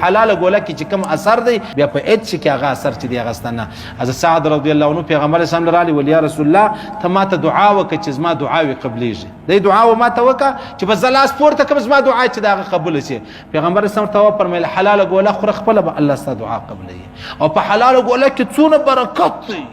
حلاله ګوله کې چې کوم اثر دی بیا په هیڅ شي کې هغه اثر چې دی هغه ستنه. حضرت سعد رضی الله عنه پیغمبر اسلام لرالی ولی یا رسول الله ته ماته دعا وکړه چې زما دعاوې قبلیږي. دی دعا و ماته وکړه چې بس زه لاس پورته کړم زما دعا چې د هغه قبوله شي. پیغمبر اسلام ته وفرمیل حلاله ګوله خوره خپله به الله ستا دعا قبلوي. او په حلاله ګوله کې څونه برکت دی.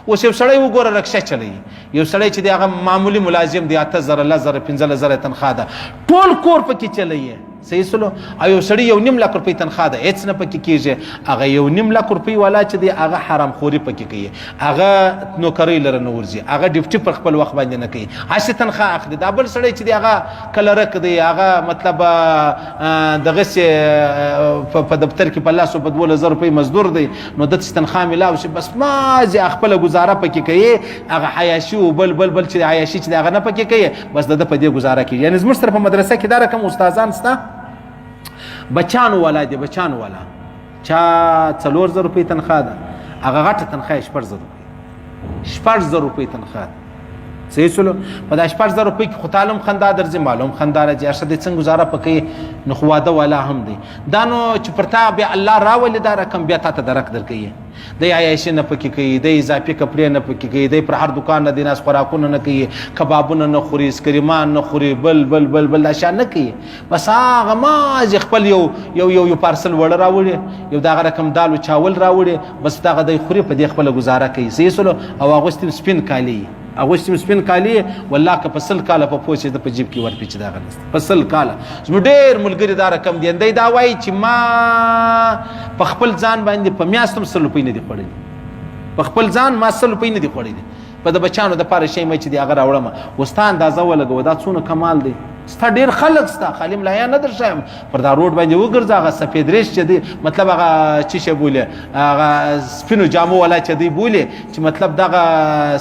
اوس یو سړی وګوره رکشه چلوي، یو سړی چې دی هغه معمولی ملازم دی 8000 10,000 15,000 تنخواه ده ټول کور پکې چلوي صحیح سلو. او یو سړی 1.5 لک روپۍ تنخواه ده هېڅ نه پکې کېږي. هغه 1.5 لک روپۍ والا چې دی هغه حرام خوري پکې کوي، هغه نوکرۍ لره نه ورځي، هغه ډیوټي پر خپل وخت باندې نه کوي، هسې تنخواه اخلي. دا بل سړی چې دی هغه کلرک دی، هغه مطلب دغسې په دفتر کې په لاسو په 12,000 روپۍ مزدور دی، نو داسې تنخواه میلاو شي بس مازې خپله ګزاره پکې کوي. هغه عیاشي و بل چې عیاشي چې دی هغه نه پکې کوي، بس د ده په دې ګزاره کوي. یعنې زموږ سره په مدرسه کې دا رقم استادان شته بچانو والا دی، بچانو والا چا 4,000 روپۍ تنخواه ده، هغه غټه تنخواه 4,000 روپۍ تنخواه ده صحیح سلو. په دا 4,000 روپۍ کې خو تعلم خندا درځي، معلوم خندا راځي، هر څه دی څنګه ګزاره پکوي. نو خو واده والا هم دی دا نو چې پر تا بیا الله راولي دا رقم بیا تا ته درک درکوي. دی عیاشي نه پکې کوي، دی اضافي کپړې نه پکې کوي، دی پر هر دکان نه دی ناس خوراکونه نه کوي، کبابونه نه خوري، اسکریمان نه خوري، بل اشیا نه کوي. بس هغه مازې خپل یو پارسل وړه راوړي، یو دغه رقم دال و چاول راوړي، بس دغه دی خوري، په دې خپله ګزاره کوي صحیح سلو. او اغوستي سپین کالي اغوستي سپین کالي والله که په 100 کاله په پوه چې د په جیب کې ورپي چې دغه نسته په 100 کاله. زموږ ډېر ملګري دا رقم دي. دی دا وایي چې ما په خپل ځان باندې په میاشت هم 100 روپۍ نه دي خوړلي، په خپل ځان ما 100 روپۍ نه دي خوړلي. په د بچانو دپاره شی مې چې دی هغه راوړم. اوس تا اندازه ولګوه دا څونه کمال دی. ستا ډېر خلک ستا خالي ملایا نه در ښایم پر دا روډ باندې وګرځه. هغه سفید ریش چې دی مطلب هغه چې شی بولي هغه سپینو جامو والا چې دی بولي چې مطلب دغه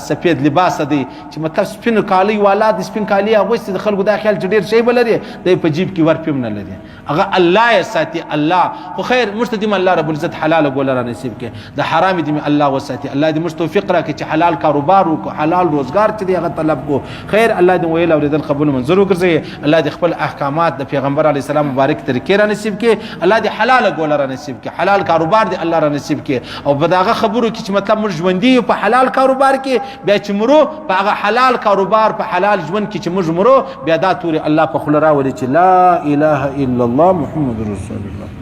سفید لباس دی چې مطلب سپینو کالی والا د سپین کالی اغوستي د خلکو دا خیال چې ډېر شی به لري دی په جیب کې ورپیم نه لري. هغه الله یې ساتي الله. خو خیر موږ ته دې الله رب العزت حلاله ګوله را نصیب کړي، د حرام دې الله وساتي. الله دې موږ توفیق راکړي چې حلال کاروبار وکړو، حلال روزګار چې دی هغه طلب کو. خیر الله دې ویل اورېدل قبول منظور وګرځي. الله دې خپل احکامات د پیغمبر علیه السلام مبارک طریقې را نصیب کړي. الله دې حلاله ګوله را نصیب کړي، حلال کاروبار دې الله را نصیب کړي. او په دغه خبرو کې چې مطلب موږ ژوندي یو په حلال کاروبار کې، بیا چې مرو په هغه حلال کاروبار په حلال ژوند کې چې موږ مرو، بیا دا تورې الله په خوله راولي چې لا اله الا الله محمد رسول الله.